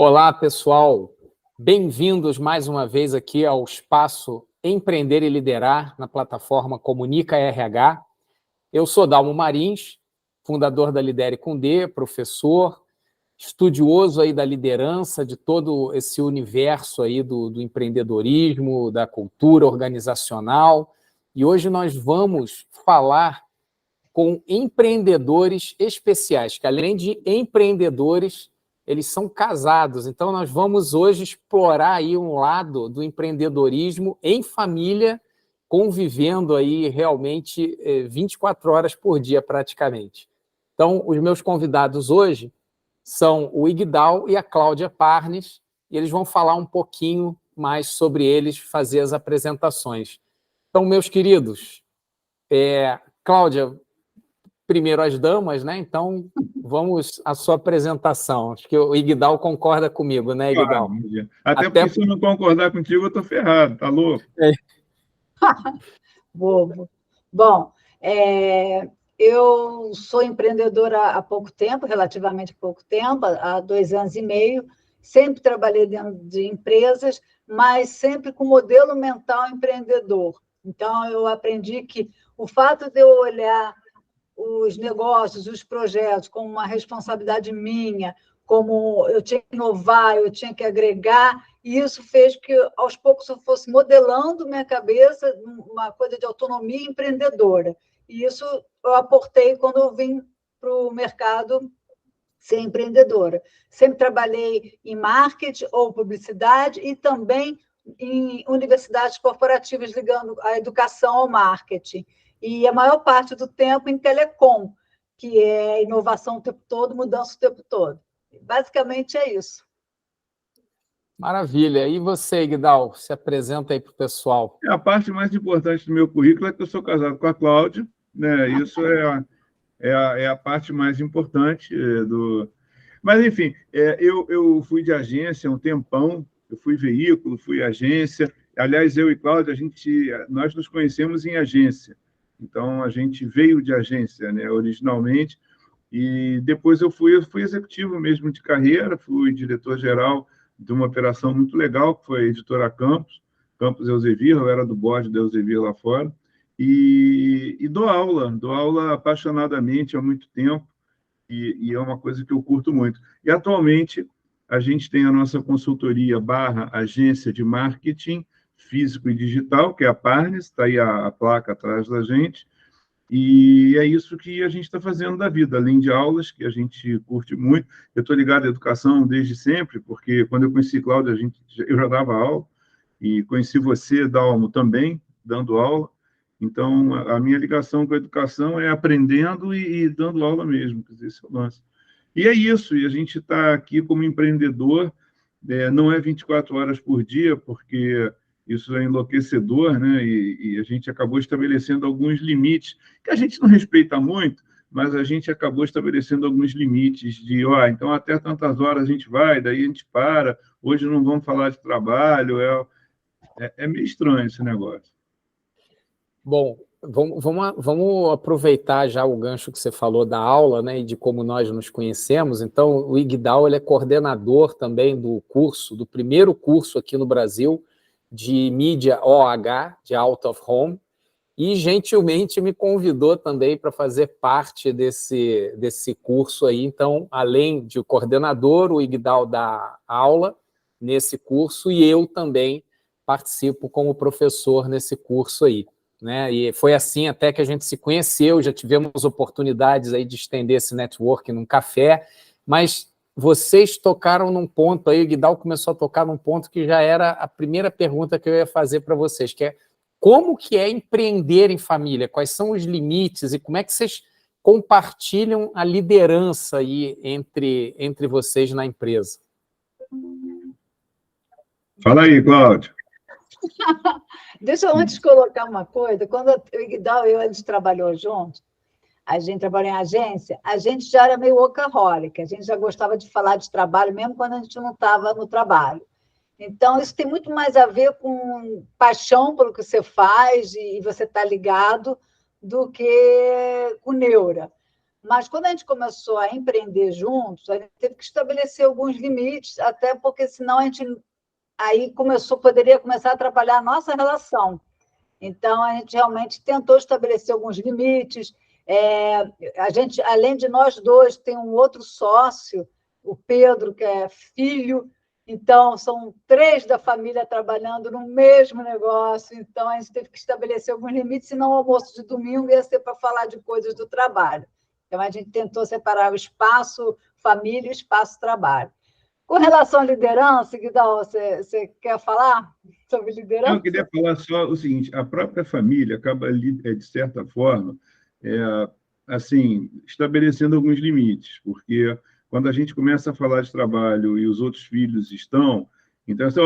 Olá, pessoal. Bem-vindos mais uma vez aqui ao espaço Empreender e Liderar na plataforma Comunica RH. Eu sou Dalmo Marins, fundador da Lidere com D, professor, estudioso aí da liderança, de todo esse universo aí do empreendedorismo, da cultura organizacional. E hoje nós vamos falar com empreendedores especiais, que além de empreendedores, eles são casados. Então, nós vamos hoje explorar aí um lado do empreendedorismo em família, convivendo aí realmente 24 horas por dia, praticamente. Então, os meus convidados hoje são o Igdal e a Cláudia Parnes, e eles vão falar um pouquinho mais sobre eles, fazer as apresentações. Então, meus queridos, Cláudia, primeiro as damas, né? Então, vamos à sua apresentação. Acho que o Igdal concorda comigo, né, Igdal? Claro, até porque se eu não concordar contigo, eu estou ferrado, tá louco? Bobo. Bom, eu sou empreendedora há pouco tempo, relativamente pouco tempo, há 2 anos e meio. Sempre trabalhei dentro de empresas, mas sempre com modelo mental empreendedor. Então, eu aprendi que o fato de eu olhar os negócios, os projetos, como uma responsabilidade minha, como eu tinha que inovar, eu tinha que agregar, e isso fez que, aos poucos, eu fosse modelando minha cabeça uma coisa de autonomia empreendedora. E isso eu aportei quando eu vim para o mercado ser empreendedora. Sempre trabalhei em marketing ou publicidade e também em universidades corporativas ligando a educação ao marketing. E a maior parte do tempo em telecom, que é inovação o tempo todo, mudança o tempo todo. Basicamente é isso. Maravilha. E você, Igdal, se apresenta aí para o pessoal. A parte mais importante do meu currículo é que eu sou casado com a Cláudia, né? Isso é a parte mais importante do... Mas, enfim, eu fui de agência há um tempão, eu fui veículo, fui agência. Aliás, eu e Cláudia, nós nos conhecemos em agência. Então, a gente veio de agência, né, originalmente, e depois eu fui executivo mesmo de carreira, fui diretor-geral de uma operação muito legal, que foi a editora Campos Elsevier, eu era do board da Elsevier lá fora, e dou aula apaixonadamente há muito tempo, e é uma coisa que eu curto muito. E, atualmente, a gente tem a nossa consultoria / agência de marketing físico e digital, que é a Parnes, está aí a placa atrás da gente, e é isso que a gente está fazendo da vida, além de aulas, que a gente curte muito. Eu estou ligado à educação desde sempre, porque quando eu conheci Cláudia, eu já dava aula, e conheci você, Dalmo, também, dando aula. Então, a minha ligação com a educação é aprendendo e dando aula mesmo, quer dizer, esse é o lance. E é isso, e a gente está aqui como empreendedor, não é 24 horas por dia, porque isso é enlouquecedor, né? E a gente acabou estabelecendo alguns limites, que a gente não respeita muito, mas a gente acabou estabelecendo alguns limites de, então até tantas horas a gente vai, daí a gente para, hoje não vamos falar de trabalho, é meio estranho esse negócio. Bom, vamos aproveitar já o gancho que você falou da aula, né, e de como nós nos conhecemos. Então, o Igdal, ele é coordenador também do curso, do primeiro curso aqui no Brasil de mídia OH, de Out of Home, e gentilmente me convidou também para fazer parte desse curso aí. Então, além de coordenador, o Igdal dá aula nesse curso e eu também participo como professor nesse curso aí, né? E foi assim até que a gente se conheceu, já tivemos oportunidades aí de estender esse network num café, mas vocês tocaram num ponto aí, o Igdal começou a tocar num ponto que já era a primeira pergunta que eu ia fazer para vocês, que é como que é empreender em família? Quais são os limites e como é que vocês compartilham a liderança aí entre vocês na empresa? Fala aí, Cláudio. Deixa eu antes colocar uma coisa. Quando o Igdal e eu, a gente trabalhou juntos, a gente trabalhou em agência, a gente já era meio workaholic, a gente já gostava de falar de trabalho, mesmo quando a gente não estava no trabalho. Então, isso tem muito mais a ver com paixão pelo que você faz e você está ligado do que com neura. Mas quando a gente começou a empreender juntos, a gente teve que estabelecer alguns limites, até porque senão a gente aí poderia começar a atrapalhar a nossa relação. Então, a gente realmente tentou estabelecer alguns limites. A gente, além de nós dois, tem um outro sócio, o Pedro, que é filho. Então, são 3 da família trabalhando no mesmo negócio. Então, a gente teve que estabelecer alguns limites, senão o almoço de domingo ia ser para falar de coisas do trabalho. Então, a gente tentou separar o espaço família e o espaço trabalho. Com relação à liderança, Guidal, você quer falar sobre liderança? Eu queria falar só o seguinte: a própria família acaba, de certa forma, assim, estabelecendo alguns limites, porque quando a gente começa a falar de trabalho e os outros filhos estão, então, assim,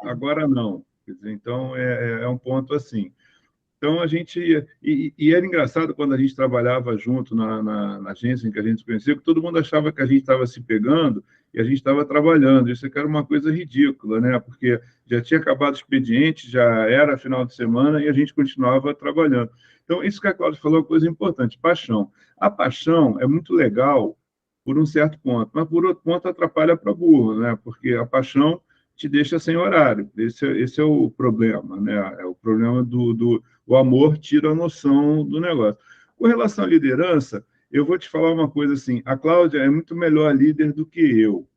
agora não. Quer dizer, então, é um ponto assim. Então, a gente... E era engraçado quando a gente trabalhava junto na agência em que a gente se conheceu, que todo mundo achava que a gente estava se pegando e a gente estava trabalhando. Isso era uma coisa ridícula, né? Porque já tinha acabado o expediente, já era final de semana e a gente continuava trabalhando. Então, isso que a Cláudia falou é uma coisa importante, paixão. A paixão é muito legal por um certo ponto, mas por outro ponto atrapalha para burro, né? Porque a paixão te deixa sem horário. Esse é o problema, né? É o problema o amor tira a noção do negócio. Com relação à liderança, eu vou te falar uma coisa assim: a Cláudia é muito melhor líder do que eu,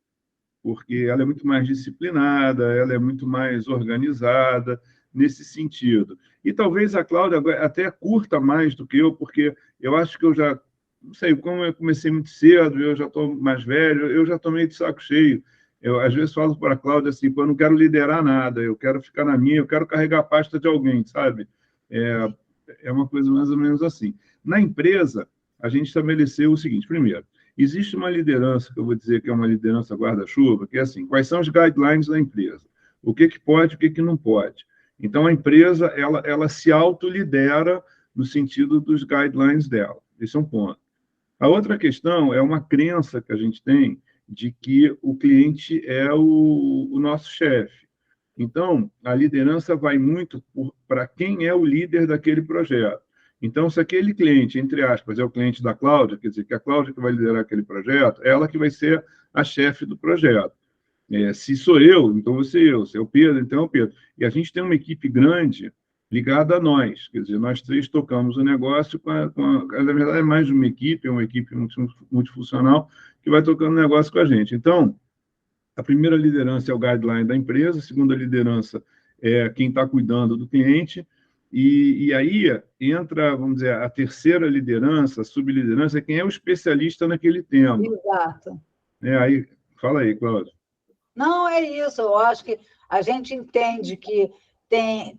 porque ela é muito mais disciplinada, ela é muito mais organizada nesse sentido. E talvez a Cláudia até curta mais do que eu, porque eu acho que eu já, não sei, como eu comecei muito cedo, eu já estou mais velho, eu já estou meio de saco cheio. Eu, às vezes, falo para a Cláudia assim: pô, eu não quero liderar nada, eu quero ficar na minha, eu quero carregar a pasta de alguém, sabe? É uma coisa mais ou menos assim. Na empresa, a gente estabeleceu o seguinte: primeiro, existe uma liderança, que eu vou dizer que é uma liderança guarda-chuva, que é assim: quais são os guidelines da empresa? O que pode, o que não pode? Então, a empresa ela se autolidera no sentido dos guidelines dela. Esse é um ponto. A outra questão é uma crença que a gente tem de que o cliente é o nosso chefe. Então, a liderança vai muito para quem é o líder daquele projeto. Então, se aquele cliente, entre aspas, é o cliente da Cláudia, quer dizer, que a Cláudia que vai liderar aquele projeto, ela que vai ser a chefe do projeto. Se sou eu, então vou ser eu. Se é o Pedro, então é o Pedro. E a gente tem uma equipe grande ligada a nós. Quer dizer, nós 3 tocamos o negócio na verdade, é mais de uma equipe, é uma equipe multifuncional que vai tocando o negócio com a gente. Então, a primeira liderança é o guideline da empresa, a segunda liderança é quem está cuidando do cliente, e aí entra, vamos dizer, a terceira liderança, a subliderança, é quem é o especialista naquele tema. Exato. Aí, fala aí, Cláudia. Não, é isso. Eu acho que a gente entende que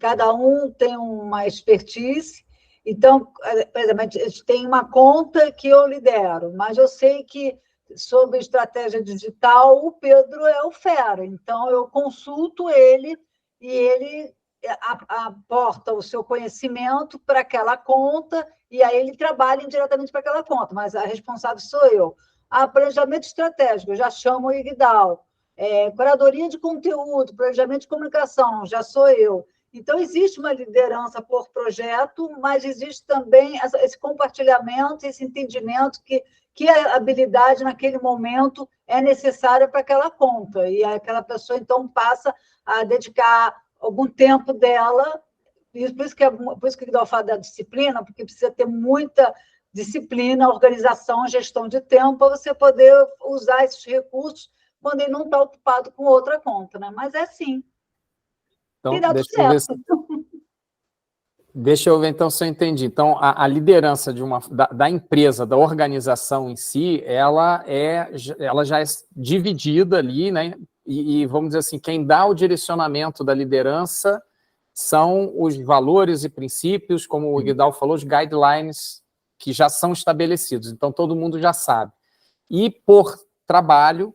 cada um tem uma expertise. Então, por exemplo, a gente tem uma conta que eu lidero, mas eu sei que sobre estratégia digital o Pedro é o fera. Então, eu consulto ele e ele aporta o seu conhecimento para aquela conta e aí ele trabalha indiretamente para aquela conta, mas a responsável sou eu. Planejamento estratégico, eu já chamo o Igdal. Curadoria de conteúdo, planejamento de comunicação, já sou eu. Então, existe uma liderança por projeto, mas existe também esse compartilhamento, esse entendimento que a habilidade naquele momento é necessária para aquela conta. E aquela pessoa, então, passa a dedicar algum tempo dela. Por isso que o Guidal fala da disciplina, porque precisa ter muita disciplina, organização, gestão de tempo, para você poder usar esses recursos quando ele não está ocupado com outra conta, né? Mas é assim. Então, deixa eu ver então se eu entendi. Então, a liderança da empresa, da organização em si, ela já é dividida ali, né? E vamos dizer assim, quem dá o direcionamento da liderança são os valores e princípios, como o Guidal falou, os guidelines que já são estabelecidos. Então, todo mundo já sabe. E por trabalho,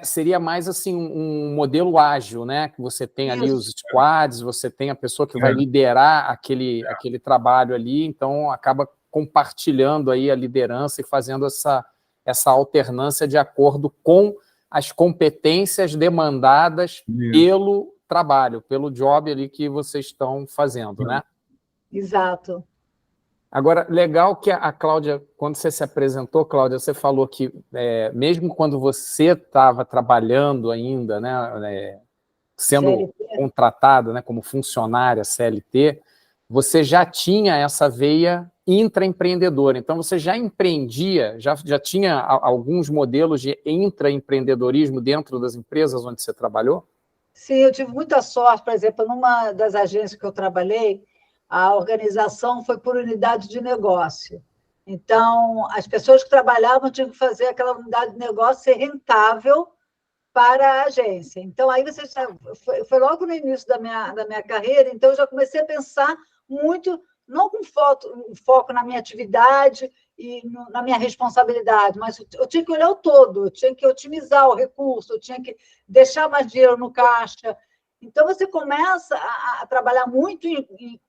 seria mais assim um modelo ágil, né? Que você tem ali os squads, você tem a pessoa que vai liderar aquele trabalho ali, então acaba compartilhando aí a liderança e fazendo essa alternância de acordo com as competências demandadas pelo trabalho, pelo job ali que vocês estão fazendo, né? Exato. Agora, legal que a Cláudia, quando você se apresentou, Cláudia, você falou que mesmo quando você estava trabalhando ainda, né, sendo CLT. contratada, né, como funcionária CLT, você já tinha essa veia intraempreendedora. Então, você já empreendia, já tinha alguns modelos de intraempreendedorismo dentro das empresas onde você trabalhou? Sim, eu tive muita sorte, por exemplo, numa das agências que eu trabalhei, a organização foi por unidade de negócio. Então, as pessoas que trabalhavam tinham que fazer aquela unidade de negócio ser rentável para a agência. Então, aí você sabe, foi logo no início da minha carreira, então eu já comecei a pensar muito, não com foco na minha atividade e na minha responsabilidade, mas eu tinha que olhar o todo, eu tinha que otimizar o recurso, eu tinha que deixar mais dinheiro no caixa. Então, você começa a trabalhar muito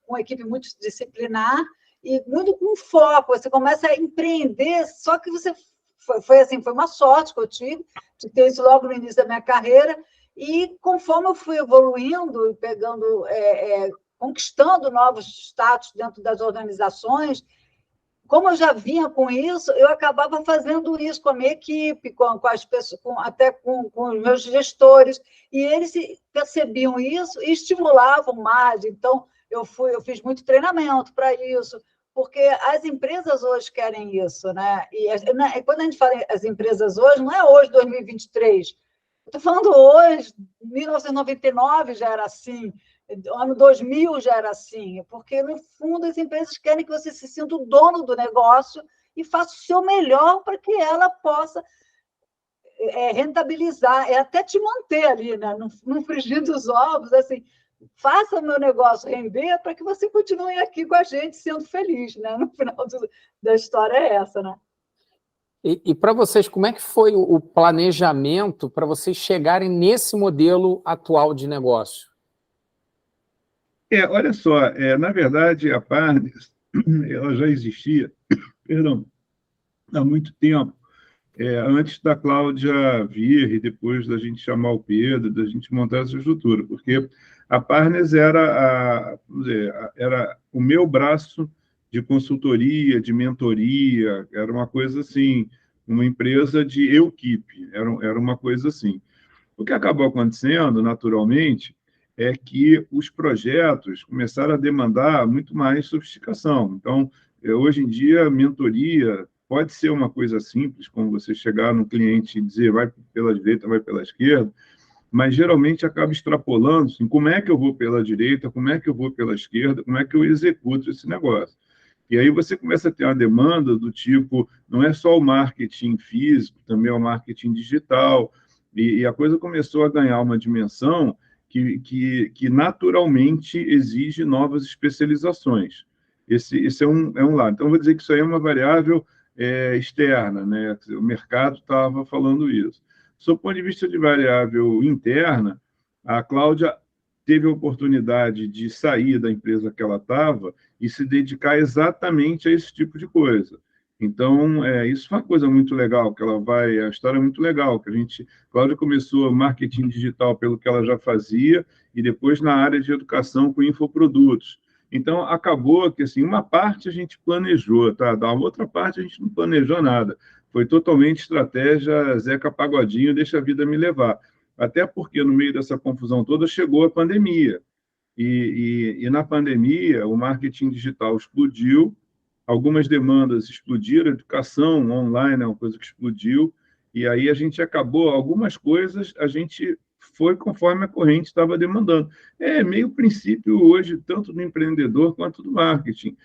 com uma equipe multidisciplinar e muito com foco, você começa a empreender, só que você foi assim, foi uma sorte que eu tive de ter isso logo no início da minha carreira, e conforme eu fui evoluindo e pegando, conquistando novos status dentro das organizações, como eu já vinha com isso, eu acabava fazendo isso com a minha equipe, com as pessoas, até com os meus gestores, e eles percebiam isso e estimulavam mais. Então, eu fiz muito treinamento para isso, porque as empresas hoje querem isso, né? E quando a gente fala as empresas hoje, não é hoje, 2023. Eu estou falando hoje, 1999 já era assim, ano 2000 já era assim, porque, no fundo, as empresas querem que você se sinta o dono do negócio e faça o seu melhor para que ela possa rentabilizar, até te manter ali, né? no frigir dos ovos, assim, faça o meu negócio render para que você continue aqui com a gente sendo feliz, né? No final da história é essa, né? E para vocês, como é que foi o planejamento para vocês chegarem nesse modelo atual de negócio? Olha só, na verdade, a Partners, ela já existia, perdão, há muito tempo, antes da Cláudia vir e depois da gente chamar o Pedro, da gente montar essa estrutura, porque a Partners vamos dizer, era o meu braço de consultoria, de mentoria, era uma coisa assim, uma empresa de equipe, era uma coisa assim. O que acabou acontecendo, naturalmente, é que os projetos começaram a demandar muito mais sofisticação. Então, hoje em dia, a mentoria pode ser uma coisa simples, como você chegar no cliente e dizer vai pela direita, vai pela esquerda, mas geralmente acaba extrapolando assim, como é que eu vou pela direita, como é que eu vou pela esquerda, como é que eu executo esse negócio. E aí você começa a ter uma demanda do tipo, não é só o marketing físico, também é o marketing digital, e a coisa começou a ganhar uma dimensão que naturalmente exige novas especializações. Esse é um lado. Então, vou dizer que isso aí é uma variável externa, né? O mercado estava falando isso. Do ponto de vista de variável interna, a Cláudia teve a oportunidade de sair da empresa que ela estava e se dedicar exatamente a esse tipo de coisa. Então, isso foi uma coisa muito legal, a história é muito legal, que Cláudia começou marketing digital pelo que ela já fazia, e depois na área de educação com infoprodutos. Então, acabou que, assim, uma parte a gente planejou, tá? Da outra parte a gente não planejou nada. Foi totalmente estratégia Zeca Pagodinho, deixa a vida me levar. Até porque, no meio dessa confusão toda, chegou a pandemia. E na pandemia, o marketing digital explodiu, algumas demandas explodiram, a educação online é uma coisa que explodiu, e aí a gente acabou, algumas coisas a gente foi conforme a corrente estava demandando. É meio princípio hoje, tanto do empreendedor quanto do marketing.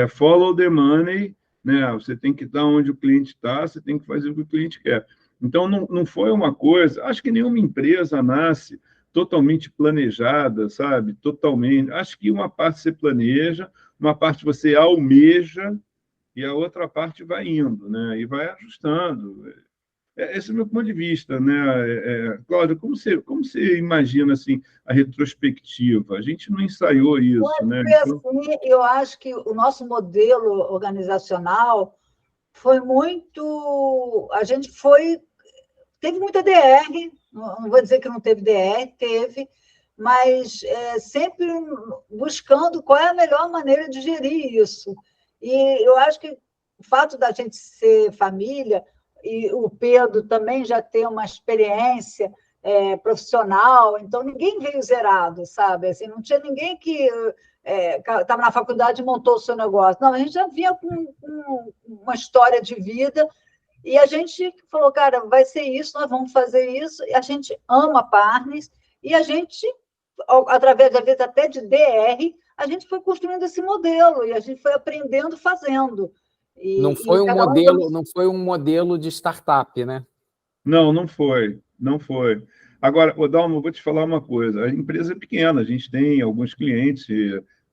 Follow the money, né? Você tem que estar onde o cliente está, você tem que fazer o que o cliente quer. Então, não foi uma coisa... Acho que nenhuma empresa nasce totalmente planejada, sabe? Totalmente. Acho que uma parte você planeja, uma parte você almeja e a outra parte vai indo, né? E vai ajustando. Esse é o meu ponto de vista, né? Cláudia, como você imagina assim a retrospectiva? A gente não ensaiou isso, né? Então... Assim, eu acho que o nosso modelo organizacional foi muito... A gente teve muita DR, não vou dizer que não teve DR, teve, mas sempre buscando qual é a melhor maneira de gerir isso. E eu acho que o fato da gente ser família, e o Pedro também já ter uma experiência profissional, então ninguém veio zerado, sabe? Assim, não tinha ninguém que estava na faculdade e montou o seu negócio. Não, a gente já vinha com uma história de vida e a gente falou, cara, vai ser isso, nós vamos fazer isso. E a gente ama Partners e a gente, através da vida até de DR, a gente foi construindo esse modelo e a gente foi aprendendo fazendo. Não foi um modelo de startup, né? Não foi. Agora, Dalma, eu vou te falar uma coisa. A empresa é pequena, a gente tem alguns clientes,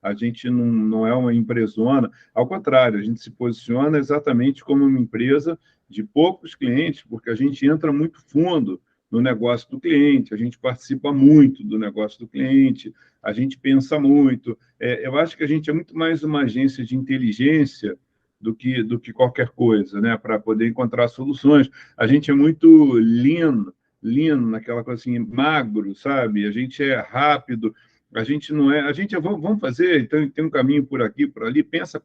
a gente não é uma empresona. Ao contrário, a gente se posiciona exatamente como uma empresa de poucos clientes, porque a gente entra muito fundo no negócio do cliente, a gente participa muito do negócio do cliente, a gente pensa muito. Eu acho que a gente é muito mais uma agência de inteligência do que qualquer coisa, né? Para poder encontrar soluções. A gente é muito lean, naquela coisa assim, magro, sabe? A gente é rápido, a gente não é... vamos fazer, então tem um caminho por aqui, por ali, pensa,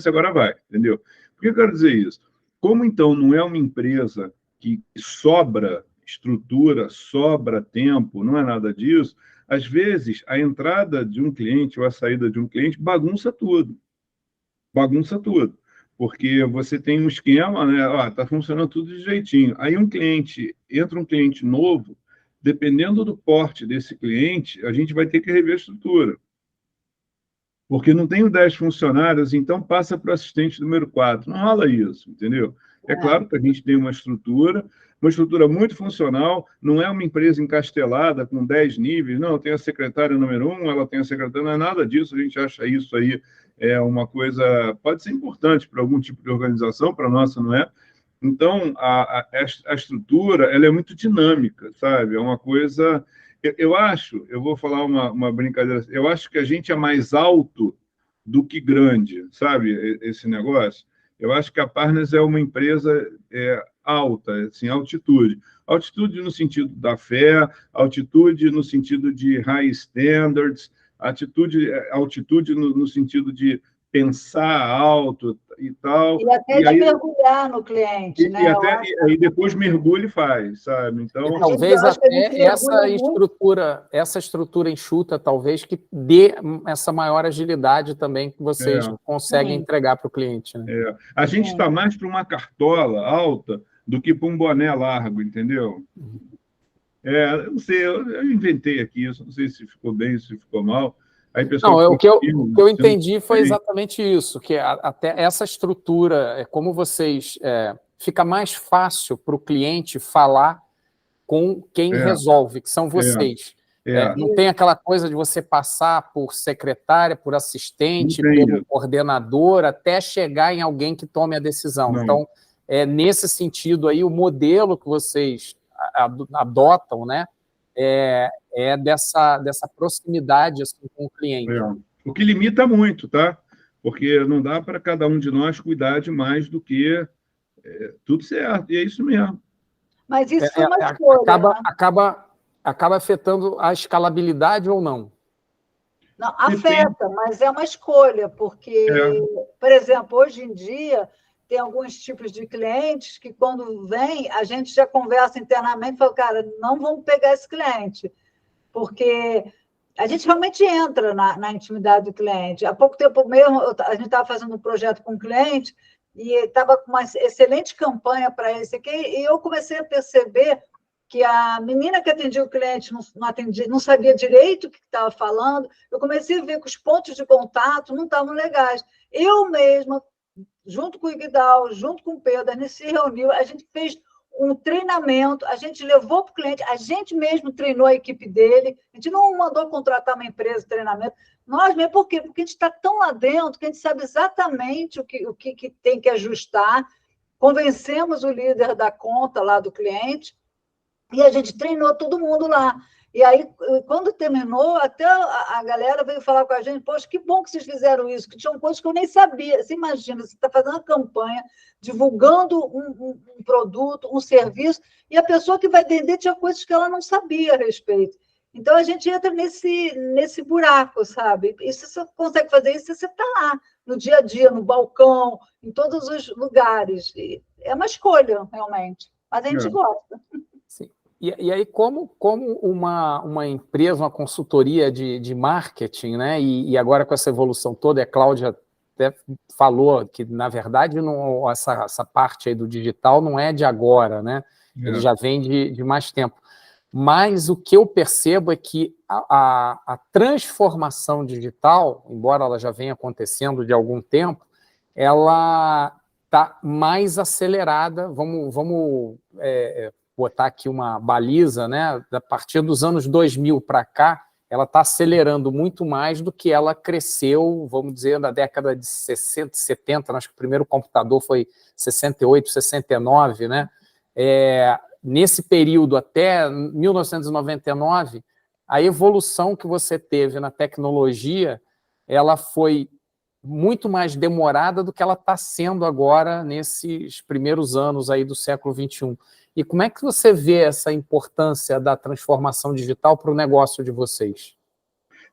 agora vai, entendeu? Por que eu quero dizer isso? Como, então, não é uma empresa que sobra estrutura, sobra tempo, não é nada disso, às vezes, a entrada de um cliente ou a saída de um cliente bagunça tudo. Porque você tem um esquema, né? Está funcionando tudo de jeitinho. Aí entra um cliente novo, dependendo do porte desse cliente, a gente vai ter que rever a estrutura. Porque não tem 10 funcionários, então passa para o assistente número 4. Não rola isso, entendeu? É claro que a gente tem uma estrutura muito funcional, não é uma empresa encastelada com 10 níveis, não, tem a secretária número 1, ela tem a secretária, não é nada disso, a gente acha isso aí uma coisa, pode ser importante para algum tipo de organização, para a nossa não é. Então, a estrutura, ela é muito dinâmica, sabe? É uma coisa... Eu vou falar uma brincadeira, eu acho que a gente é mais alto do que grande, sabe, esse negócio? Eu acho que a Partners é uma empresa alta, assim, altitude. Altitude no sentido da fé, altitude no sentido de high standards, altitude no sentido de pensar alto e tal. E até de mergulhar no cliente, né? E depois mergulha e faz, sabe? Então, e talvez até essa estrutura enxuta, talvez, que dê essa maior agilidade também que vocês conseguem entregar para o cliente. Né? A gente está mais para uma cartola alta do que para um boné largo, entendeu? Eu não sei, eu inventei aqui isso, não sei se ficou bem, se ficou mal. Aí, o que eu entendi foi exatamente isso, que até essa estrutura, como vocês... fica mais fácil para o cliente falar com quem resolve, que são vocês. Não tem aquela coisa de você passar por secretária, por assistente, pelo coordenador, até chegar em alguém que tome a decisão. Não. Então, nesse sentido aí, o modelo que vocês adotam, né, dessa proximidade assim, com o cliente. O que limita muito, tá? Porque não dá para cada um de nós cuidar de mais do que tudo certo, e é isso mesmo. Mas isso é uma escolha. Acaba afetando a escalabilidade ou não? Não, afeta, mas é uma escolha, porque, por exemplo, hoje em dia, tem alguns tipos de clientes que, quando vem, a gente já conversa internamente e fala, cara, não vamos pegar esse cliente, porque a gente realmente entra na intimidade do cliente. Há pouco tempo mesmo, a gente estava fazendo um projeto com um cliente e estava com uma excelente campanha para esse aqui, e eu comecei a perceber que a menina que atendia o cliente não sabia direito o que estava falando, eu comecei a ver que os pontos de contato não estavam legais. Eu mesma, junto com o Iguidal, junto com o Pedro, a gente se reuniu, a gente fez um treinamento, a gente levou para o cliente, a gente mesmo treinou a equipe dele, a gente não mandou contratar uma empresa de treinamento, nós mesmo, por quê? Porque a gente está tão lá dentro que a gente sabe exatamente o que tem que ajustar, convencemos o líder da conta lá do cliente, e a gente treinou todo mundo lá. E aí, quando terminou, até a galera veio falar com a gente, poxa, que bom que vocês fizeram isso, que tinham coisas que eu nem sabia. Você imagina, você está fazendo uma campanha, divulgando um produto, um serviço, e a pessoa que vai vender tinha coisas que ela não sabia a respeito. Então, a gente entra nesse buraco, sabe? E se você consegue fazer isso, você está lá, no dia a dia, no balcão, em todos os lugares. E é uma escolha, realmente, mas a gente gosta. Sim. E aí, como uma empresa, uma consultoria de marketing, né? E agora com essa evolução toda, a Cláudia até falou que, na verdade, não, essa parte aí do digital não é de agora, né? Ele já vem de mais tempo. Mas o que eu percebo é que a transformação digital, embora ela já venha acontecendo de algum tempo, ela está mais acelerada. Vamos botar aqui uma baliza, né? A partir dos anos 2000 para cá, ela está acelerando muito mais do que ela cresceu, vamos dizer, na década de 60, 70, acho que o primeiro computador foi 68, 69, né? Nesse período até 1999, a evolução que você teve na tecnologia, ela foi muito mais demorada do que ela está sendo agora nesses primeiros anos aí do século XXI. E como é que você vê essa importância da transformação digital para o negócio de vocês?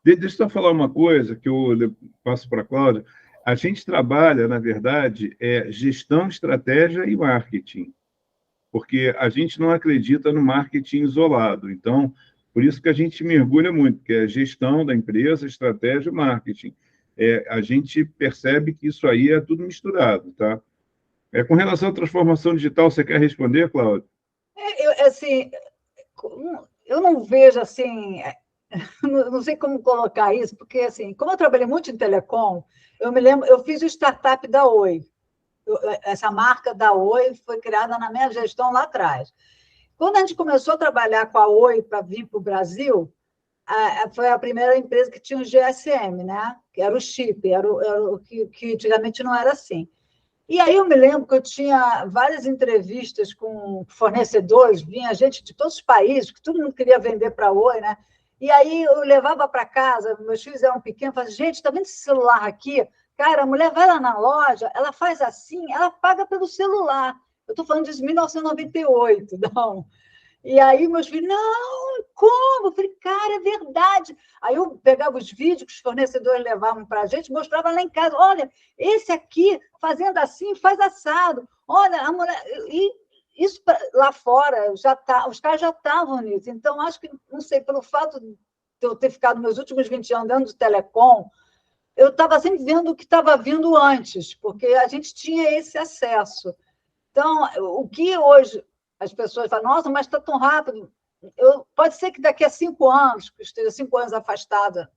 Deixa eu só falar uma coisa que eu passo para a Cláudia. A gente trabalha, na verdade, gestão, estratégia e marketing, porque a gente não acredita no marketing isolado. Então, por isso que a gente mergulha muito, que é gestão da empresa, estratégia e marketing. A gente percebe que isso aí é tudo misturado, tá? Com relação à transformação digital, você quer responder, Cláudia? Eu não vejo assim, não sei como colocar isso, porque assim, como eu trabalhei muito em telecom, eu me lembro, eu fiz o startup da Oi. Essa marca da Oi foi criada na minha gestão lá atrás. Quando a gente começou a trabalhar com a Oi para vir para o Brasil, foi a primeira empresa que tinha o GSM, né? Que era o chip, era o que antigamente não era assim. E aí eu me lembro que eu tinha várias entrevistas com fornecedores, vinha gente de todos os países, que todo mundo queria vender para a Oi, né? E aí eu levava para casa, meus filhos eram pequenos, falava, gente, está vendo esse celular aqui? Cara, a mulher vai lá na loja, ela faz assim, ela paga pelo celular. Eu estou falando de 1998, não. E aí meus filhos, não, como? Eu falei, cara, é verdade. Aí eu pegava os vídeos que os fornecedores levavam para a gente, mostrava lá em casa, olha, esse aqui, fazendo assim, faz assado. Olha, a mulher... E isso lá fora, os caras já estavam nisso. Então, acho que, não sei, pelo fato de eu ter ficado meus últimos 20 anos dentro de telecom, eu estava sempre vendo o que estava vindo antes, porque a gente tinha esse acesso. Então, o que hoje as pessoas falam, nossa, mas está tão rápido. Pode ser que daqui a 5 anos, que eu esteja 5 anos afastada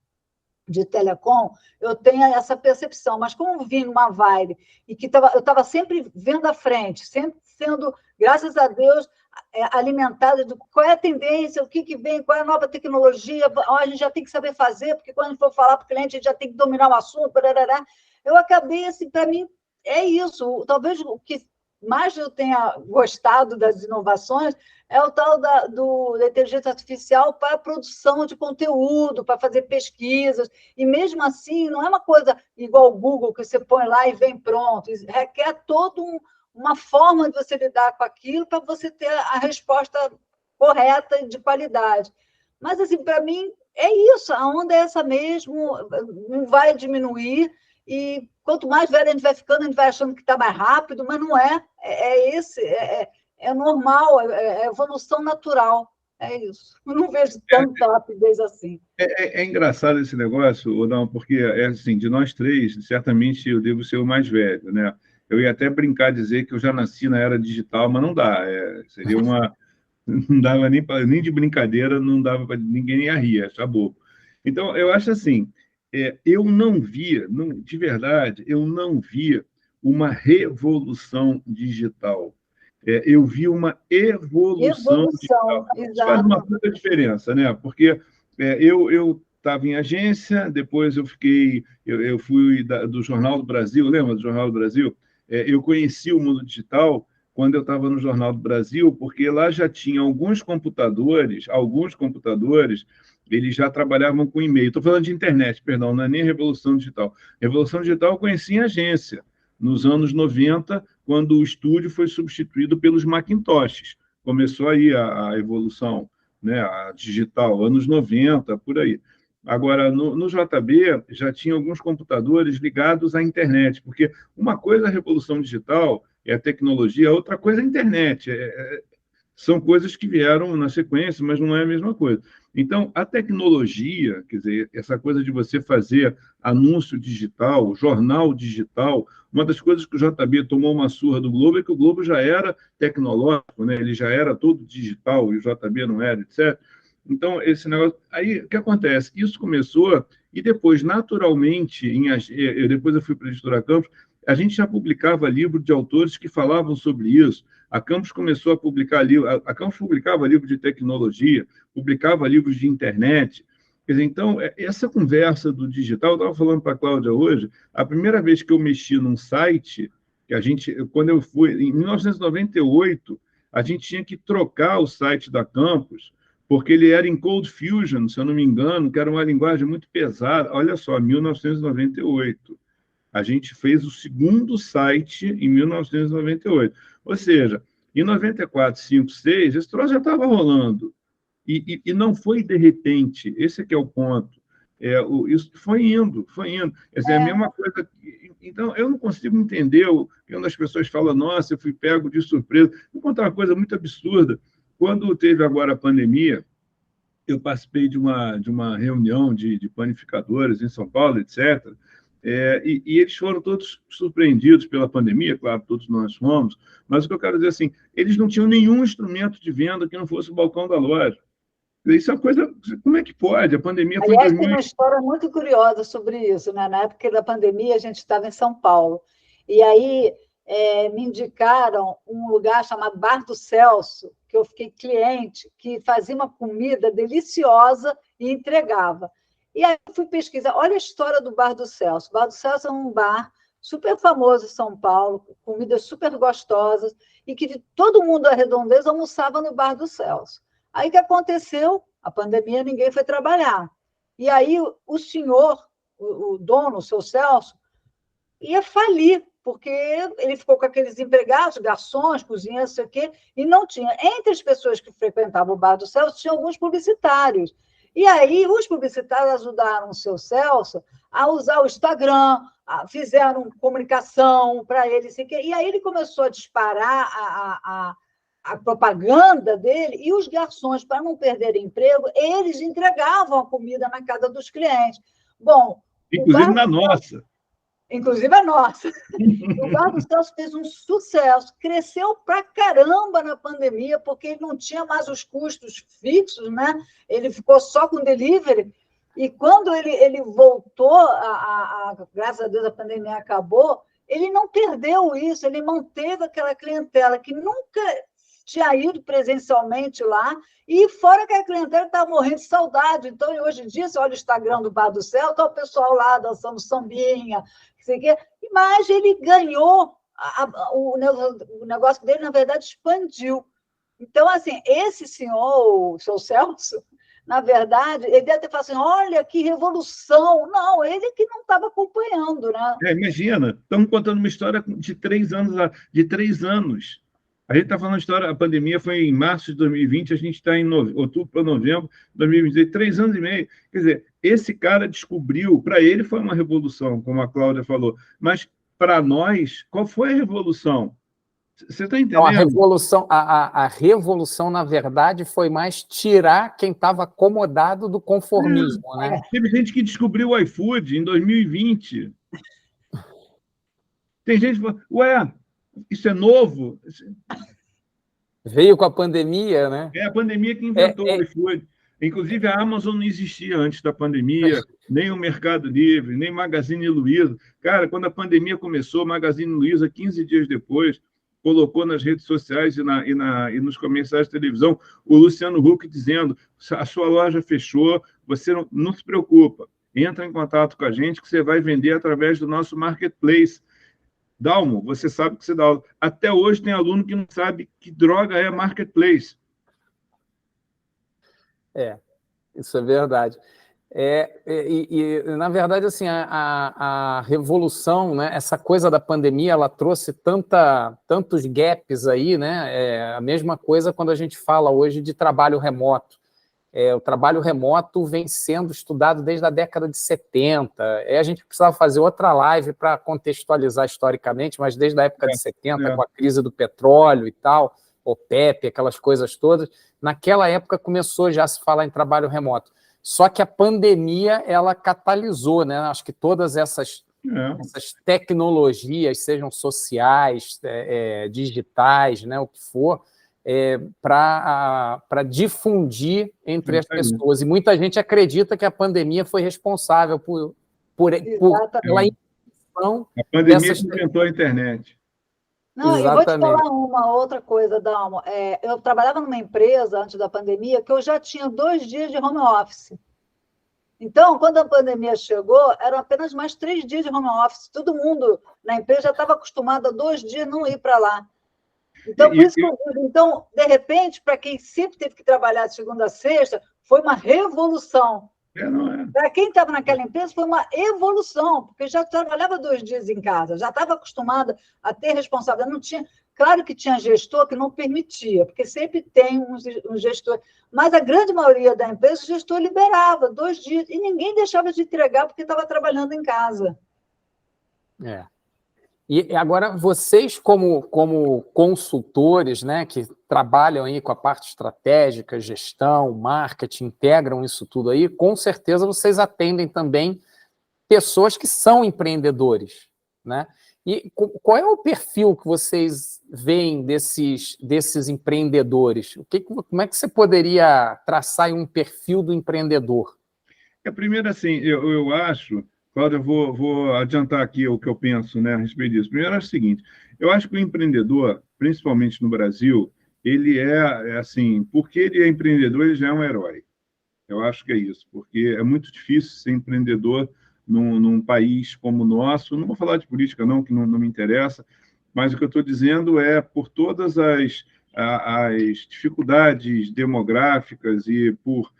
de telecom, eu tenha essa percepção. Mas como vim numa vibe e que eu estava sempre vendo à frente, sempre sendo, graças a Deus, alimentada de qual é a tendência, o que vem, qual é a nova tecnologia, a gente já tem que saber fazer, porque quando a gente for falar para o cliente, a gente já tem que dominar o assunto, barará. Eu acabei, assim, para mim, é isso. Talvez o que mais eu tenha gostado das inovações é o tal da inteligência artificial para a produção de conteúdo, para fazer pesquisas, e mesmo assim não é uma coisa igual o Google, que você põe lá e vem pronto, isso requer toda uma forma de você lidar com aquilo para você ter a resposta correta e de qualidade. Mas, assim, para mim, é isso, a onda é essa mesmo, não vai diminuir, e quanto mais velho a gente vai ficando, a gente vai achando que está mais rápido, mas não é. É normal, é evolução natural. É isso. Eu não vejo tanta rapidez assim. É engraçado esse negócio, não, porque assim, de nós três, certamente eu devo ser o mais velho, né? Eu ia até brincar, dizer que eu já nasci na era digital, mas não dá. Seria uma... Não dava nem de brincadeira, não dava para ninguém ia rir, achar bobo. Então, eu acho assim, eu não via, de verdade, eu não via uma revolução digital. Eu vi uma evolução digital. Isso faz uma puta diferença, né? Porque eu estava em agência, depois eu fui do Jornal do Brasil, lembra do Jornal do Brasil? Eu conheci o mundo digital quando eu estava no Jornal do Brasil, porque lá já tinha alguns computadores, eles já trabalhavam com e-mail. Estou falando de internet, perdão, não é nem Revolução Digital. Revolução Digital eu conheci em agência, nos anos 90, quando o estúdio foi substituído pelos Macintoshes. Começou aí a evolução, né, a digital, anos 90, por aí. Agora, no JB, já tinha alguns computadores ligados à internet, porque uma coisa é a revolução digital, é a tecnologia, outra coisa é a internet. São coisas que vieram na sequência, mas não é a mesma coisa. Então, a tecnologia, quer dizer, essa coisa de você fazer anúncio digital, jornal digital, uma das coisas que o JB tomou uma surra do Globo é que o Globo já era tecnológico, né? Ele já era todo digital e o JB não era, etc. Então, esse negócio... Aí, o que acontece? Isso começou e depois, naturalmente, depois eu fui para a Editora Campos, a gente já publicava livro de autores que falavam sobre isso. A Campos começou a publicar livro, a Campos publicava livro de tecnologia, publicava livros de internet. Quer dizer, então, essa conversa do digital, eu estava falando para a Cláudia hoje, a primeira vez que eu mexi num site, quando eu fui, em 1998, a gente tinha que trocar o site da Campos, porque ele era em Cold Fusion, se eu não me engano, que era uma linguagem muito pesada. Olha só, 1998. A gente fez o segundo site em 1998. Ou seja, em 94, 5, 6, esse troço já estava rolando. E não foi de repente. Esse é o ponto. Isso foi indo, foi indo. Quer dizer, a mesma coisa. Então, eu não consigo entender quando as pessoas falam, nossa, eu fui pego de surpresa. Vou contar uma coisa muito absurda. Quando teve agora a pandemia, eu participei de uma reunião de panificadores em São Paulo, etc., e eles foram todos surpreendidos pela pandemia, claro, todos nós fomos, mas o que eu quero dizer assim, eles não tinham nenhum instrumento de venda que não fosse o balcão da loja. Isso é uma coisa... Como é que pode? A pandemia foi em Aliás, tem uma história muito curiosa sobre isso, né? Na época da pandemia, a gente estava em São Paulo, e aí me indicaram um lugar chamado Bar do Celso, que eu fiquei cliente, que fazia uma comida deliciosa e entregava. E aí eu fui pesquisar, olha a história do Bar do Celso. O Bar do Celso é um bar super famoso em São Paulo, com comidas super gostosas, e que todo mundo da Redondeza almoçava no Bar do Celso. Aí o que aconteceu? A pandemia, ninguém foi trabalhar. E aí o senhor, o dono, o seu Celso, ia falir, porque ele ficou com aqueles empregados, garçons, cozinheiros, não sei o quê, e não tinha. Entre as pessoas que frequentavam o Bar do Celso, tinha alguns publicitários. E aí, os publicitários ajudaram o seu Celso a usar o Instagram, fizeram comunicação para ele, e aí ele começou a disparar a propaganda dele, e os garçons, para não perderem emprego, eles entregavam a comida na casa dos clientes. Bom, inclusive na nossa. Inclusive a nossa. O Bar do Celso fez um sucesso, cresceu pra caramba na pandemia, porque ele não tinha mais os custos fixos, né? Ele ficou só com delivery, e quando ele voltou, graças a Deus a pandemia acabou, ele não perdeu isso, ele manteve aquela clientela que nunca tinha ido presencialmente lá, e fora que a clientela estava morrendo de saudade. Então, hoje em dia, você olha o Instagram do Bar do Céu, está o pessoal lá dançando sambinha, mas ele ganhou, o negócio dele, na verdade, expandiu. Então, assim, esse senhor, o seu Celso, na verdade, ele deve ter falado assim, olha que revolução. Não, ele que não estava acompanhando, né? Imagina, estamos contando uma história de 3 anos. A gente está falando a história, a pandemia foi em março de 2020, a gente está em outubro para novembro de 2023, 3 anos e meio. Quer dizer, esse cara descobriu, para ele foi uma revolução, como a Cláudia falou, mas para nós, qual foi a revolução? Você está entendendo? Então, a revolução, na verdade, foi mais tirar quem estava acomodado do conformismo, né? Teve gente que descobriu o iFood em 2020. Tem gente que fala, ué, isso é novo? Veio com a pandemia, né? É a pandemia que inventou o iFood. Inclusive, a Amazon não existia antes da pandemia, nem o Mercado Livre, nem Magazine Luiza. Cara, quando a pandemia começou, Magazine Luiza, 15 dias depois, colocou nas redes sociais e nos comerciais de televisão o Luciano Huck dizendo, a sua loja fechou, você não se preocupa, entra em contato com a gente que você vai vender através do nosso marketplace. Dalmo, você sabe que você dá aula. Até hoje tem aluno que não sabe que droga é marketplace. Isso é verdade. Na verdade, assim, a revolução, né, essa coisa da pandemia, ela trouxe tantos gaps aí, né? A mesma coisa quando a gente fala hoje de trabalho remoto. o trabalho remoto vem sendo estudado desde a década de 70. A gente precisava fazer outra live para contextualizar historicamente, mas desde a época de 70, com a crise do petróleo e tal, OPEP, aquelas coisas todas, naquela época começou já a se falar em trabalho remoto. Só que a pandemia, ela catalisou, né? Acho que todas essas tecnologias, sejam sociais, digitais, né, o que for, para difundir entre as pessoas. E muita gente acredita que a pandemia foi responsável pela invenção. A pandemia inventou a internet. Não, eu vou te falar uma outra coisa, Dalmo. Eu trabalhava numa empresa antes da pandemia que eu já tinha 2 dias de home office. Então, quando a pandemia chegou, eram apenas mais 3 dias de home office. Todo mundo na empresa já estava acostumado a 2 dias não ir para lá. Então, por isso que eu digo, então, de repente, para quem sempre teve que trabalhar de segunda a sexta, foi uma revolução. Para quem estava naquela empresa, foi uma evolução, porque já trabalhava 2 dias em casa, já estava acostumada a ter responsabilidade. Não tinha, claro que tinha gestor que não permitia, porque sempre tem um gestor, mas a grande maioria da empresa, o gestor liberava 2 dias, e ninguém deixava de entregar porque estava trabalhando em casa. E agora, vocês, como consultores, né, que trabalham aí com a parte estratégica, gestão, marketing, integram isso tudo aí, com certeza vocês atendem também pessoas que são empreendedores, né? E qual é o perfil que vocês veem desses empreendedores? Como é que você poderia traçar aí um perfil do empreendedor? Primeiro, assim, eu acho... Cláudio, eu vou adiantar aqui o que eu penso, né, a respeito disso. Primeiro, é o seguinte, eu acho que o empreendedor, principalmente no Brasil, ele assim, porque ele é empreendedor, ele já é um herói. Eu acho que é isso, porque é muito difícil ser empreendedor num país como o nosso. Não vou falar de política, não, que não me interessa, mas o que eu estou dizendo é por todas as dificuldades demográficas e por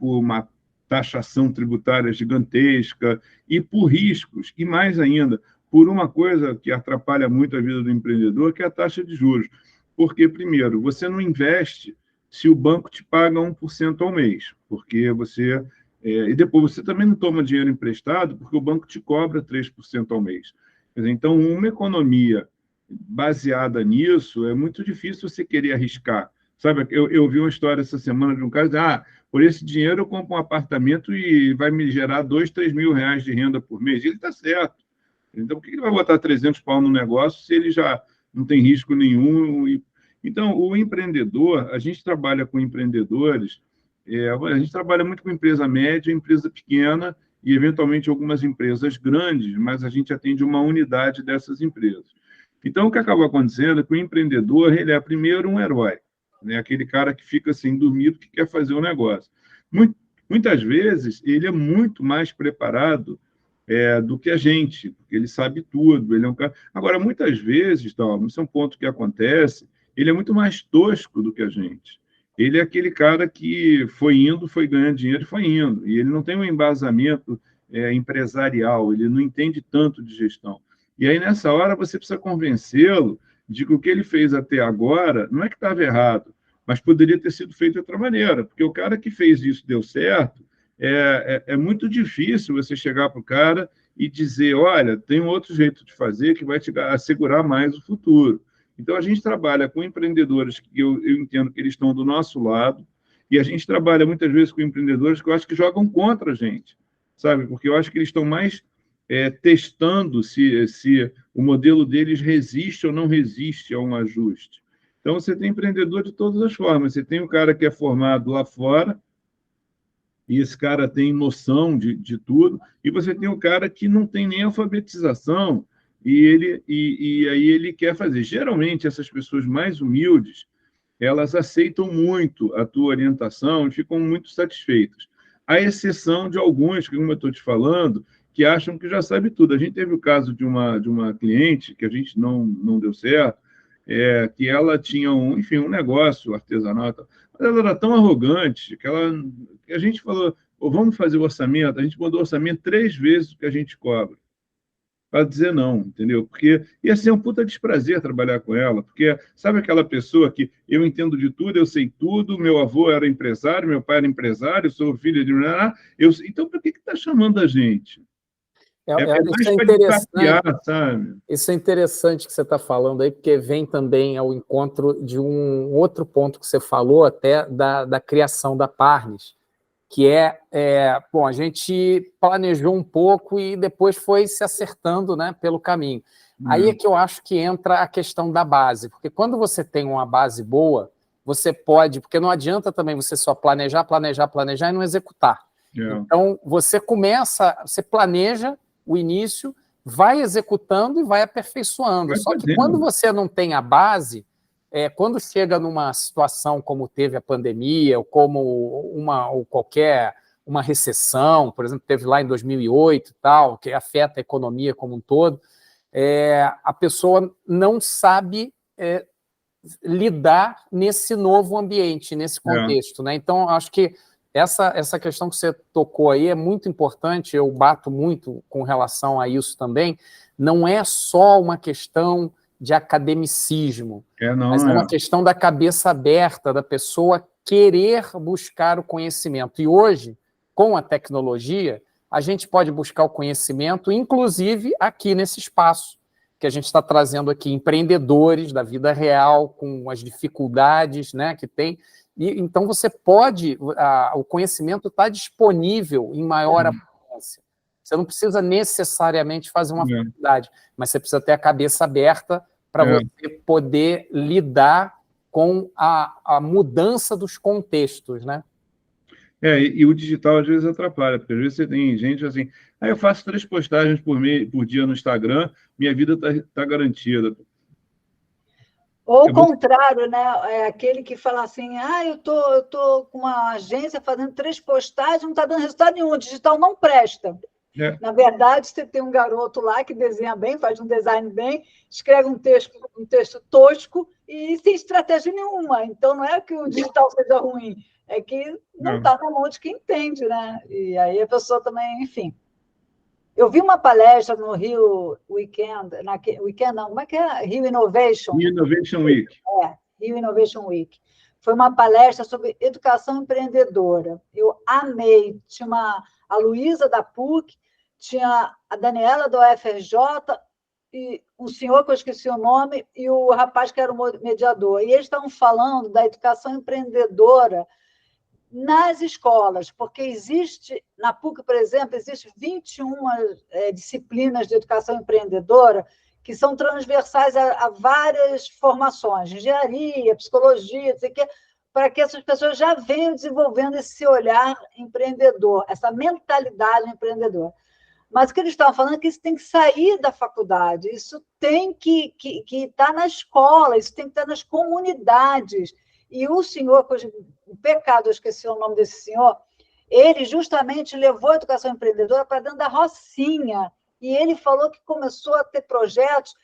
uma taxação tributária gigantesca e por riscos, e mais ainda, por uma coisa que atrapalha muito a vida do empreendedor, que é a taxa de juros. Porque, primeiro, você não investe se o banco te paga 1% ao mês, porque você... e depois você também não toma dinheiro emprestado, porque o banco te cobra 3% ao mês. Quer dizer, então, uma economia baseada nisso, é muito difícil você querer arriscar. Sabe, eu vi uma história essa semana de um cara dizendo, por esse dinheiro eu compro um apartamento e vai me gerar 2, 3 mil reais de renda por mês. E ele está certo. Então, por que ele vai botar 300 pau no negócio se ele já não tem risco nenhum? Então, o empreendedor, a gente trabalha com empreendedores, a gente trabalha muito com empresa média, empresa pequena e, eventualmente, algumas empresas grandes, mas a gente atende uma unidade dessas empresas. Então, o que acaba acontecendo é que o empreendedor, ele é, primeiro, um herói, né? Aquele cara que fica assim, dormido, que quer fazer o negócio. Muitas vezes, ele é muito mais preparado do que a gente, porque ele sabe tudo. Ele é um cara... Agora, muitas vezes, isso é um ponto que acontece, ele é muito mais tosco do que a gente. Ele é aquele cara que foi indo, foi ganhando dinheiro e foi indo. E ele não tem um embasamento empresarial, ele não entende tanto de gestão. E aí, nessa hora, você precisa convencê-lo de que o que ele fez até agora não é que estava errado, mas poderia ter sido feito de outra maneira, porque o cara que fez isso deu certo, é muito difícil você chegar para o cara e dizer, olha, tem um outro jeito de fazer que vai te assegurar mais o futuro. Então, a gente trabalha com empreendedores que eu entendo que eles estão do nosso lado, e a gente trabalha muitas vezes com empreendedores que eu acho que jogam contra a gente, sabe? Porque eu acho que eles estão mais testando se o modelo deles resiste ou não resiste a um ajuste. Então, você tem empreendedor de todas as formas. Você tem o cara que é formado lá fora, e esse cara tem noção de tudo, e você tem o cara que não tem nem alfabetização, e aí ele quer fazer. Geralmente, essas pessoas mais humildes, elas aceitam muito a tua orientação e ficam muito satisfeitas. À exceção de alguns, como eu estou te falando, que acham que já sabe tudo. A gente teve o caso de uma cliente, que a gente não deu certo, que ela tinha um negócio artesanal, mas ela era tão arrogante que a gente falou, vamos fazer o orçamento, a gente mandou o orçamento 3 vezes o que a gente cobra. para dizer não, entendeu? Porque ia ser um puta desprazer trabalhar com ela, porque sabe aquela pessoa que eu entendo de tudo, eu sei tudo, meu avô era empresário, meu pai era empresário, eu sou filho de... Então, por que está chamando a gente? É Isso mais é para interessante. desafiar, sabe? Isso é interessante que você está falando aí, porque vem também ao encontro de um outro ponto que você falou, até da criação da Parnes, que bom, a gente planejou um pouco e depois foi se acertando, né, pelo caminho. Aí é que eu acho que entra a questão da base, porque quando você tem uma base boa, você pode, porque não adianta também você só planejar e não executar. Então, você planeja o início, vai executando e vai aperfeiçoando. Só que quando você não tem a base, quando chega numa situação como teve a pandemia, ou como ou qualquer uma recessão, por exemplo, teve lá em 2008 e tal, que afeta a economia como um todo, a pessoa não sabe lidar nesse novo ambiente, nesse contexto, né? Então, acho que essa questão que você tocou aí é muito importante, eu bato muito com relação a isso também, não é só uma questão de academicismo, mas é uma questão da cabeça aberta, da pessoa querer buscar o conhecimento. E hoje, com a tecnologia, a gente pode buscar o conhecimento, inclusive aqui nesse espaço, que a gente está trazendo aqui empreendedores da vida real, com as dificuldades, né, que tem. E, então, você pode... o conhecimento está disponível em maior abundância. Você não precisa necessariamente fazer uma faculdade, mas você precisa ter a cabeça aberta para você poder lidar com a mudança dos contextos, né? E o digital às vezes atrapalha, porque às vezes você tem gente assim, eu faço 3 postagens por dia no Instagram, minha vida está garantida. Ou o contrário, né? É aquele que fala assim, eu tô com uma agência fazendo 3 postagens, não está dando resultado nenhum, o digital não presta. Na verdade, você tem um garoto lá que desenha bem, faz um design bem, escreve um texto tosco e sem estratégia nenhuma. Então, não é que o digital seja ruim, é que não está na mão de quem entende, né? E aí a pessoa também, enfim. Eu vi uma palestra no Rio Weekend, não, como é que é? Rio Innovation. Rio Innovation Week. Rio Innovation Week. Foi uma palestra sobre educação empreendedora. Eu amei. Tinha a Luísa da PUC, tinha a Daniela do UFRJ, e um senhor que eu esqueci o nome, e o rapaz que era o mediador. E eles estavam falando da educação empreendedora nas escolas, porque existe, na PUC, por exemplo, existe 21 disciplinas de educação empreendedora que são transversais a várias formações, engenharia, psicologia, não sei o quê, para que essas pessoas já venham desenvolvendo esse olhar empreendedor, essa mentalidade empreendedora. Mas o que eles estavam falando é que isso tem que sair da faculdade, isso tem que estar na escola, isso tem que estar nas comunidades. E o senhor, o pecado, eu esqueci o nome desse senhor, ele justamente levou a educação empreendedora para dentro da Rocinha. E ele falou que começou a ter projetos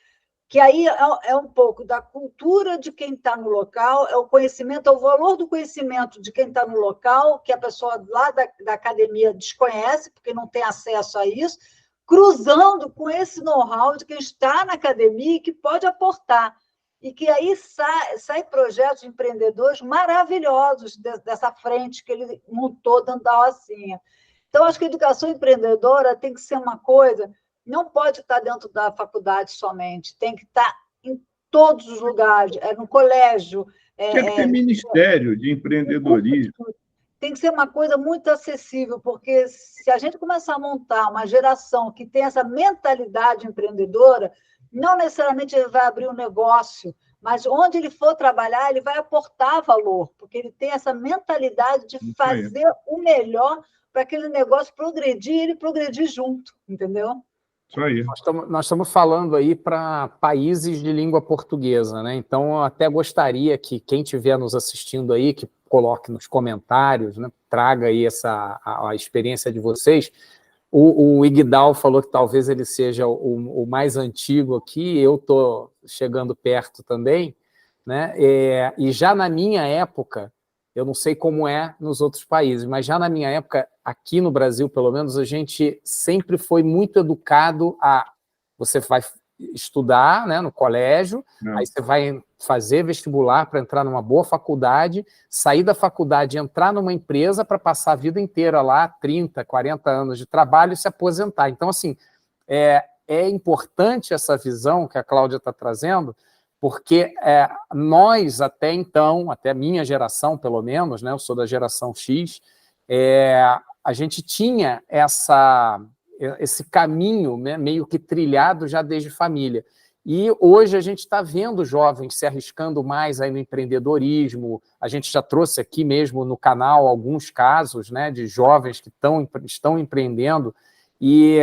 que aí é um pouco da cultura de quem está no local, é o conhecimento, é o valor do conhecimento de quem está no local, que a pessoa lá da academia desconhece, porque não tem acesso a isso, cruzando com esse know-how de quem está na academia e que pode aportar. E que aí sai projetos de empreendedores maravilhosos dessa frente que ele montou dentro da Rocinha. Então, acho que a educação empreendedora tem que ser uma coisa, não pode estar dentro da faculdade somente, tem que estar em todos os lugares, no colégio. Tinha que ter ministério de empreendedorismo. Tem que ser uma coisa muito acessível, porque se a gente começar a montar uma geração que tem essa mentalidade empreendedora, não necessariamente ele vai abrir um negócio, mas onde ele for trabalhar, ele vai aportar valor, porque ele tem essa mentalidade de fazer o melhor para aquele negócio progredir e ele progredir junto, entendeu? Isso aí. Nós estamos falando aí para países de língua portuguesa, né? Então, eu até gostaria que quem estiver nos assistindo aí, que coloque nos comentários, né? Traga aí a experiência de vocês. O Igdal falou que talvez ele seja o mais antigo aqui, eu estou chegando perto também, né? E já na minha época, eu não sei como é nos outros países, mas já na minha época, aqui no Brasil, pelo menos, a gente sempre foi muito educado a você vai estudar, né, no colégio, aí você vai fazer vestibular para entrar numa boa faculdade, sair da faculdade, entrar numa empresa para passar a vida inteira lá, 30, 40 anos de trabalho e se aposentar. Então, assim, é importante essa visão que a Cláudia está trazendo, porque nós, até então, até a minha geração, pelo menos, né, eu sou da geração X, a gente tinha esse caminho, né, meio que trilhado já desde família. E hoje a gente está vendo jovens se arriscando mais aí no empreendedorismo. A gente já trouxe aqui mesmo no canal alguns casos, né, de jovens que estão empreendendo, e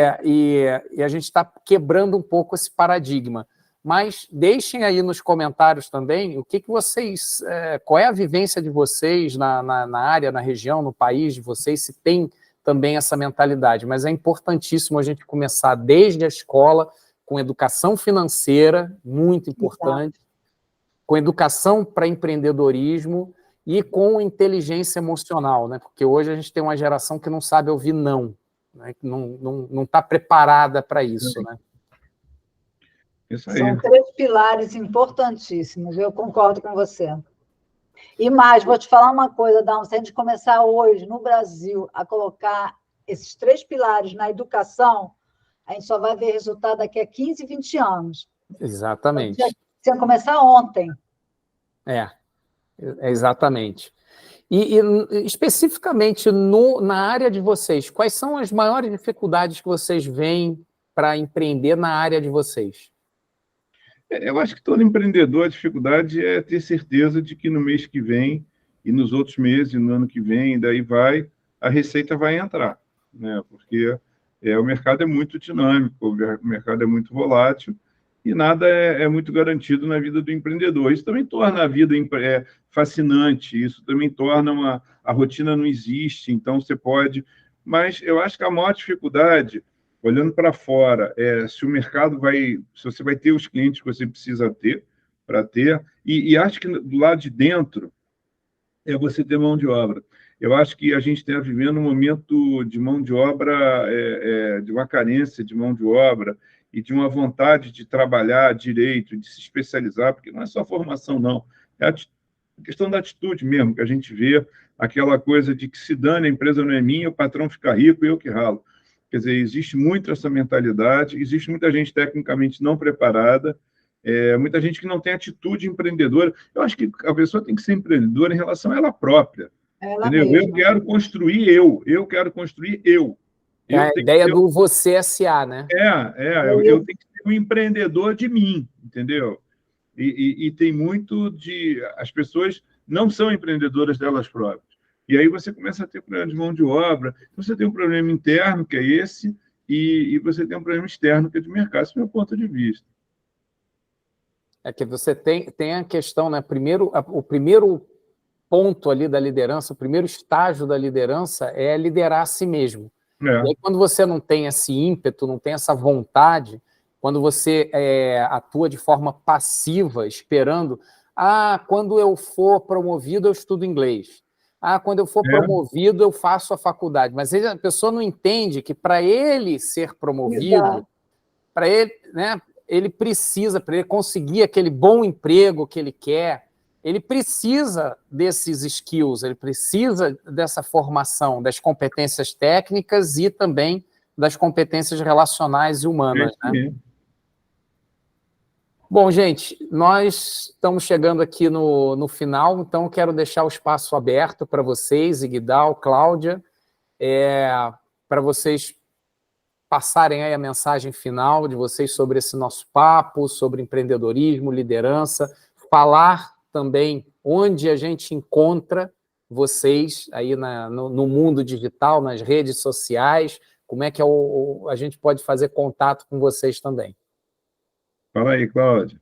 a gente está quebrando um pouco esse paradigma. Mas deixem aí nos comentários também o que vocês, qual é a vivência de vocês na área, na região, no país de vocês, se tem também essa mentalidade. Mas é importantíssimo a gente começar desde a escola, com educação financeira, muito importante, com educação para empreendedorismo e com inteligência emocional, né? Porque hoje a gente tem uma geração que não sabe ouvir não, né? Que não está preparada para isso, né? Isso aí. São 3 pilares importantíssimos, eu concordo com você. E mais, vou te falar uma coisa, Dalmo, se a gente começar hoje, no Brasil, a colocar esses 3 pilares na educação, a gente só vai ver resultado daqui a 15, 20 anos. Exatamente. Precisa começar ontem. Exatamente. E especificamente na área de vocês, quais são as maiores dificuldades que vocês veem para empreender na área de vocês? Eu acho que todo empreendedor, a dificuldade é ter certeza de que no mês que vem, e nos outros meses, e no ano que vem, daí a receita vai entrar, né? Porque o mercado é muito dinâmico, o mercado é muito volátil, e nada é muito garantido na vida do empreendedor. Isso também torna a vida fascinante, isso também torna a rotina não existe, então você pode... Mas eu acho que a maior dificuldade, olhando para fora, se o mercado se você vai ter os clientes que você precisa ter, para ter, e acho que do lado de dentro é você ter mão de obra. Eu acho que a gente está vivendo um momento de mão de obra, de uma carência de mão de obra e de uma vontade de trabalhar direito, de se especializar, porque não é só formação, não. É a questão da atitude mesmo, que a gente vê, aquela coisa de que se dane, a empresa não é minha, o patrão fica rico e eu que ralo. Quer dizer, existe muito essa mentalidade, existe muita gente tecnicamente não preparada, muita gente que não tem atitude empreendedora. Eu acho que a pessoa tem que ser empreendedora em relação a ela própria. Ela entendeu? mesma. Eu quero construir eu quero construir eu. É a ideia do você S.A., né? Eu tenho que ser um empreendedor de mim, entendeu? E tem muito de... As pessoas não são empreendedoras delas próprias. E aí você começa a ter problema de mão de obra. Você tem um problema interno, que é esse, e você tem um problema externo, que é de mercado. Esse é o meu ponto de vista. É que você tem a questão, né? O primeiro ponto ali da liderança, o primeiro estágio da liderança é liderar a si mesmo. E aí, quando você não tem esse ímpeto, não tem essa vontade, quando você atua de forma passiva, esperando, quando eu for promovido, eu estudo inglês. Quando eu for promovido, eu faço a faculdade. Mas a pessoa não entende que para ele ser promovido, para ele, né, ele precisa, para ele conseguir aquele bom emprego que ele quer, ele precisa desses skills, ele precisa dessa formação, das competências técnicas e também das competências relacionais e humanas, né? Bom, gente, nós estamos chegando aqui no final, então quero deixar o espaço aberto para vocês, Iguidal, Cláudia, para vocês passarem aí a mensagem final de vocês sobre esse nosso papo, sobre empreendedorismo, liderança, falar também onde a gente encontra vocês aí no mundo digital, nas redes sociais, como é que a gente pode fazer contato com vocês também. Fala aí, Cláudia.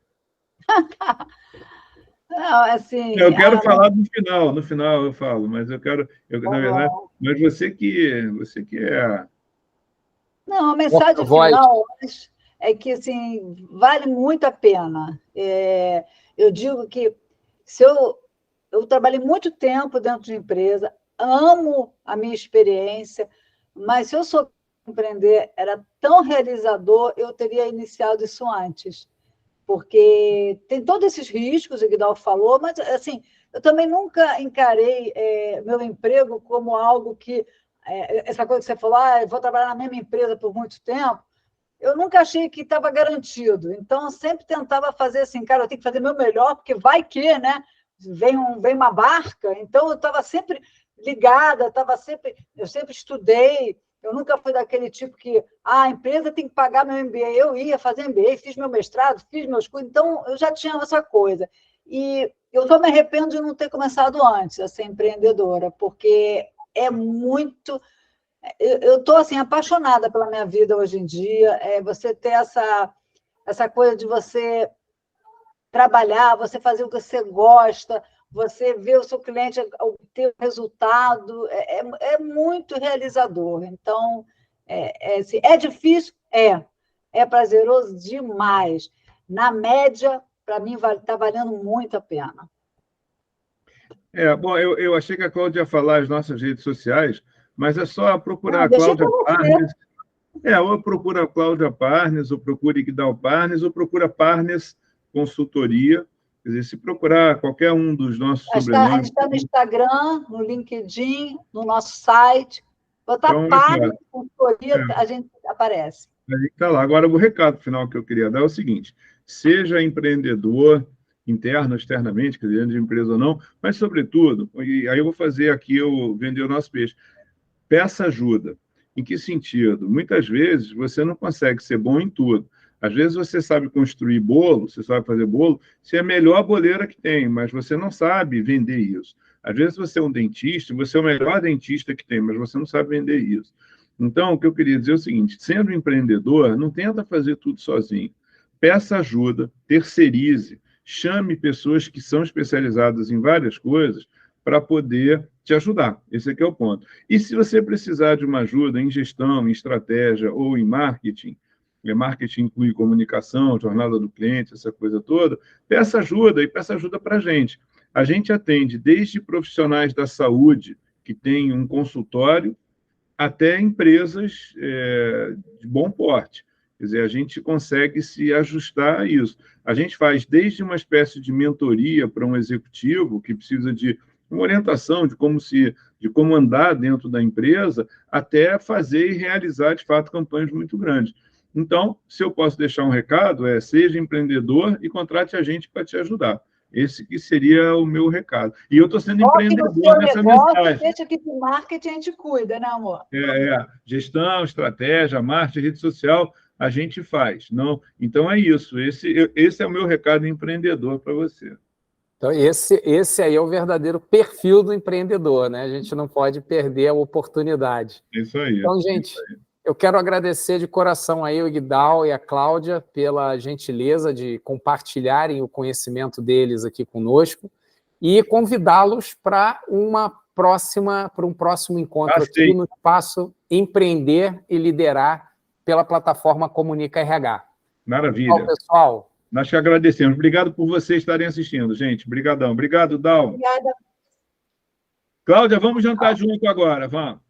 Não, assim, eu quero falar no final eu falo, mas na verdade, mas você que é... Não, a mensagem final é que assim, vale muito a pena. Eu digo que eu trabalhei muito tempo dentro de empresa, amo a minha experiência, mas se eu sou empreender era tão realizador, eu teria iniciado isso antes. Porque tem todos esses riscos, o Guidal falou, mas, assim, eu também nunca encarei meu emprego como algo que... essa coisa que você falou, eu vou trabalhar na mesma empresa por muito tempo, eu nunca achei que estava garantido. Então, eu sempre tentava fazer assim, cara, eu tenho que fazer meu melhor, porque vai que, né? Vem uma barca. Então, eu estava sempre ligada, eu sempre estudei. Eu nunca fui daquele tipo que a empresa tem que pagar meu MBA. Eu ia fazer MBA, fiz meu mestrado, fiz meus cursos. Então, eu já tinha essa coisa. E eu só me arrependo de não ter começado antes a ser empreendedora, porque é muito... Eu estou assim, apaixonada pela minha vida hoje em dia. Você ter essa coisa de você trabalhar, você fazer o que você gosta, você ver o seu cliente ter o resultado, muito realizador. Então, assim, é difícil? É prazeroso demais. Na média, para mim, está valendo muito a pena. Bom, eu achei que a Cláudia ia falar as nossas redes sociais, mas é só procurar a Deixa Cláudia Parnes. Ou procura a Cláudia Parnes, ou procura Guidal Parnes, ou procura Parnes Consultoria. Quer dizer, se procurar qualquer um dos nossos sobrenomes... A gente está no Instagram, no LinkedIn, no nosso site. Botar então, Parnes Consultoria, a gente aparece. A gente está lá. Agora, o recado final que eu queria dar é o seguinte: seja empreendedor, interno, externamente, quer dizer, dentro de empresa ou não, mas, sobretudo, e aí eu vou fazer aqui, vender o nosso peixe, peça ajuda. Em que sentido? Muitas vezes você não consegue ser bom em tudo. Às vezes você sabe construir bolo, você sabe fazer bolo, você é a melhor boleira que tem, mas você não sabe vender isso. Às vezes você é um dentista, você é o melhor dentista que tem, mas você não sabe vender isso. Então, o que eu queria dizer é o seguinte: sendo empreendedor, não tenta fazer tudo sozinho. Peça ajuda, terceirize, chame pessoas que são especializadas em várias coisas para poder te ajudar. Esse aqui é o ponto. E se você precisar de uma ajuda em gestão, em estratégia ou em marketing, marketing inclui comunicação, jornada do cliente, essa coisa toda, peça ajuda e peça ajuda para a gente. A gente atende desde profissionais da saúde que têm um consultório até empresas de bom porte. Quer dizer, a gente consegue se ajustar a isso. A gente faz desde uma espécie de mentoria para um executivo que precisa de uma orientação de como andar dentro da empresa, até fazer e realizar, de fato, campanhas muito grandes. Então, se eu posso deixar um recado, seja empreendedor e contrate a gente para te ajudar. Esse que seria o meu recado. E eu estou sendo empreendedor nessa mensagem. Deixa que de marketing a gente cuida, né, amor? Gestão, estratégia, marketing, rede social, a gente faz. Não? Então, é isso. Esse é o meu recado empreendedor para você. Então, esse aí é o verdadeiro perfil do empreendedor, né? A gente não pode perder a oportunidade. Isso aí. Então, gente, eu quero agradecer de coração aí o Guidal e a Cláudia pela gentileza de compartilharem o conhecimento deles aqui conosco e convidá-los para um próximo encontro aqui no espaço Empreender e Liderar pela plataforma Comunica RH. Maravilha. Então, pessoal, nós que agradecemos. Obrigado por vocês estarem assistindo, gente. Obrigadão. Obrigado, Dal. Obrigada. Cláudia, vamos jantar junto agora, vamos.